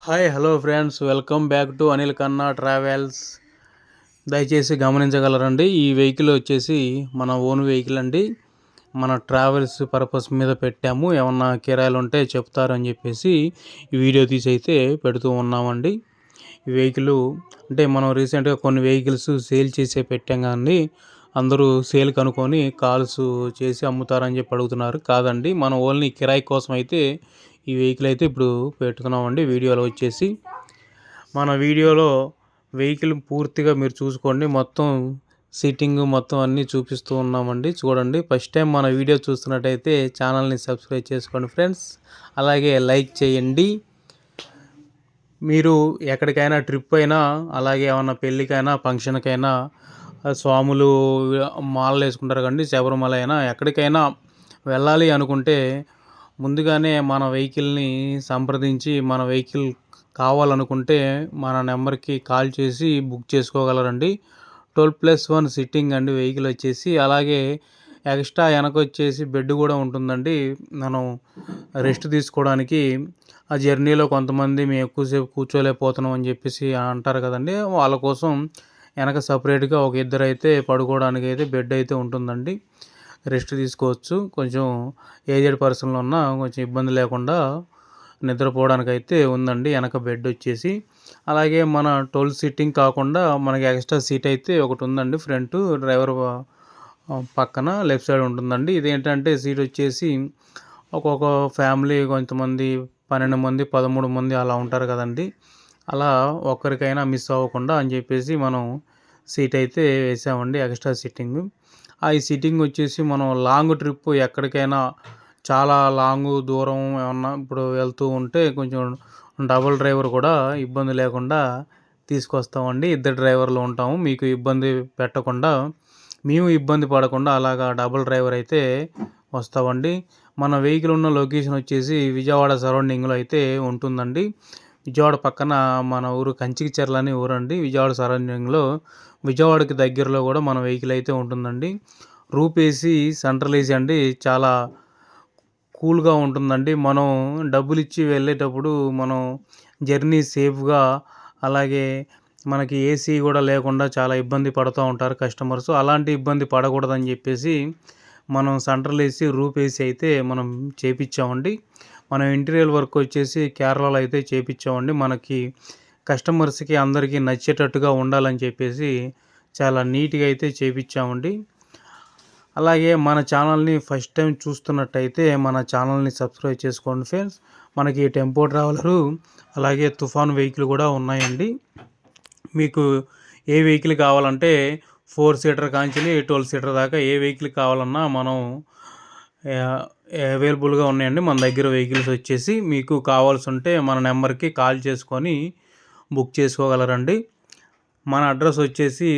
Hi hello friends, welcome back to Anil కన్నా travels. దయచేసి గమనించగలరండి, ఈ వెహికల్ వచ్చేసి మన ఓన్ వెహికల్ అండి. మన ట్రావెల్స్ పర్పస్ మీద పెట్టాము. ఏమన్నా కిరాయిలు ఉంటే చెప్తారని చెప్పేసి ఈ వీడియో తీసి అయితే పెడుతూ ఉన్నామండి. ఈ వెహికల్ అంటే మనం రీసెంట్గా కొన్ని వెహికల్స్ సేల్ చేసే పెట్టాం కానీ అందరూ సేల్ కనుక్కొని కాల్స్ చేసి అమ్ముతారని చెప్పి అడుగుతున్నారు. కాదండి, మనం ఓన్లీ కిరాయి కోసం అయితే ఈ వెహికల్ అయితే ఇప్పుడు పెట్టుకున్నామండి. వీడియోలో వచ్చేసి మన వీడియోలో వెహికల్ పూర్తిగా మీరు చూసుకోండి, మొత్తం సీటింగ్ మొత్తం అన్నీ చూపిస్తూ ఉన్నామండి. చూడండి, ఫస్ట్ టైం మన వీడియో చూస్తున్నట్టయితే ఛానల్ని సబ్స్క్రైబ్ చేసుకోండి ఫ్రెండ్స్, అలాగే లైక్ చేయండి. మీరు ఎక్కడికైనా ట్రిప్ అయినా, అలాగే ఏమన్నా పెళ్ళికైనా ఫంక్షన్కైనా, స్వాములు మాలలు వేసుకుంటారు కండి, శబరిమల అయినా ఎక్కడికైనా వెళ్ళాలి అనుకుంటే ముందుగానే మన వెహికల్ని సంప్రదించి మన వెహికల్ కావాలనుకుంటే మన నెంబర్కి కాల్ చేసి బుక్ చేసుకోగలరండి. 12+1 సిట్టింగ్ అండి వెహికల్ వచ్చేసి. అలాగే ఎక్స్ట్రా వెనక వచ్చేసి బెడ్ కూడా ఉంటుందండి. మనం రెస్ట్ తీసుకోవడానికి ఆ జర్నీలో కొంతమంది మేము ఎక్కువసేపు కూర్చోలేకపోతున్నాం అని చెప్పేసి అంటారు కదండి, వాళ్ళ కోసం వెనక సపరేట్గా ఒక ఇద్దరు అయితే పడుకోవడానికి అయితే బెడ్ అయితే ఉంటుందండి. రెస్ట్ తీసుకోవచ్చు. కొంచెం ఏజెడ్ పర్సన్లు ఉన్నా కొంచెం ఇబ్బంది లేకుండా నిద్రపోవడానికి అయితే ఉందండి వెనక బెడ్ వచ్చేసి. అలాగే మన 12 సీటింగ్ కాకుండా మనకి ఎక్స్ట్రా సీట్ అయితే ఒకటి ఉందండి ఫ్రంట్ డ్రైవర్ పక్కన లెఫ్ట్ సైడ్ ఉంటుందండి. ఇదేంటంటే సీట్ వచ్చేసి ఒక్కొక్క ఫ్యామిలీ కొంతమంది 12 మంది 13 మంది అలా ఉంటారు కదండి, అలా ఒక్కరికైనా మిస్ అవ్వకుండా అని చెప్పేసి మనం సీట్ అయితే వేసామండి ఎక్స్ట్రా సీటింగ్. ఈ సీటింగ్ వచ్చేసి మనం లాంగ్ ట్రిప్ ఎక్కడికైనా చాలా లాంగ్ దూరం ఏమన్నా ఇప్పుడు వెళ్తూ ఉంటే కొంచెం డబుల్ డ్రైవర్ కూడా ఇబ్బంది లేకుండా తీసుకొస్తామండి. ఇద్దరు డ్రైవర్లు ఉంటాము, మీకు ఇబ్బంది పెట్టకుండా మేము ఇబ్బంది పడకుండా అలాగా డబుల్ డ్రైవర్ అయితే వస్తామండి. మన వెహికల్ ఉన్న లొకేషన్ వచ్చేసి విజయవాడ సరౌండింగ్లో అయితే ఉంటుందండి. విజయవాడ పక్కన మన ఊరు కంచికిచెర్ల అనే ఊరండి. విజయవాడ సరౌండింగ్లో విజయవాడకి దగ్గరలో కూడా మన వెహికల్ అయితే ఉంటుందండి. రూప్ ఏసీ, సెంట్రల్ ఏసీ అండి, చాలా కూల్గా ఉంటుందండి. మనం డబ్బులు ఇచ్చి వెళ్ళేటప్పుడు మనం జర్నీ సేఫ్గా, అలాగే మనకి ఏసీ కూడా లేకుండా చాలా ఇబ్బంది పడుతూ ఉంటారు కస్టమర్స్. అలాంటి ఇబ్బంది పడకూడదని చెప్పేసి మనం సెంట్రల్ ఏసీ, రూప్ ఏసీ అయితే మనం చేపించామండి. మనం ఇంటీరియర్ వర్క్ వచ్చేసి కేరళలో అయితే చేపించామండి. మనకి కస్టమర్స్కి అందరికీ నచ్చేటట్టుగా ఉండాలని చెప్పేసి చాలా నీట్గా అయితే చేపించామండి. అలాగే మన ఛానల్ని ఫస్ట్ టైం చూస్తున్నట్టయితే మన ఛానల్ని సబ్స్క్రైబ్ చేసుకోండి ఫ్రెండ్స్. మనకి టెంపో ట్రావెలరు అలాగే తుఫాన్ వెహికల్ కూడా ఉన్నాయండి. మీకు ఏ వెహికల్ కావాలంటే 4 సీటర్ కాంచి 12 సీటర్ దాకా ఏ వెహికల్ కావాలన్నా మనం అవైలబుల్గా ఉన్నాయండి మన దగ్గర. వెహికల్స్ వచ్చేసి మీకు కావాల్సి ఉంటే మన నెంబర్కి కాల్ చేసుకొని బుక్ చేసుకోగలరండి. మన అడ్రస్ వచ్చేసి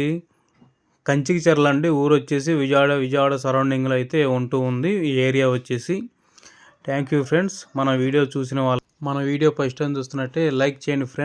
కంచికిచెర్ల అండి, ఊరు వచ్చేసి విజయవాడ సరౌండింగ్లో అయితే ఉంటూ ఉంది ఈ ఏరియా వచ్చేసి. Thank you friends. మన వీడియో చూసిన వాళ్ళు, మన వీడియో ఫస్ట్ టైం చూస్తున్నట్టే లైక్ చేయండి ఫ్రెండ్స్.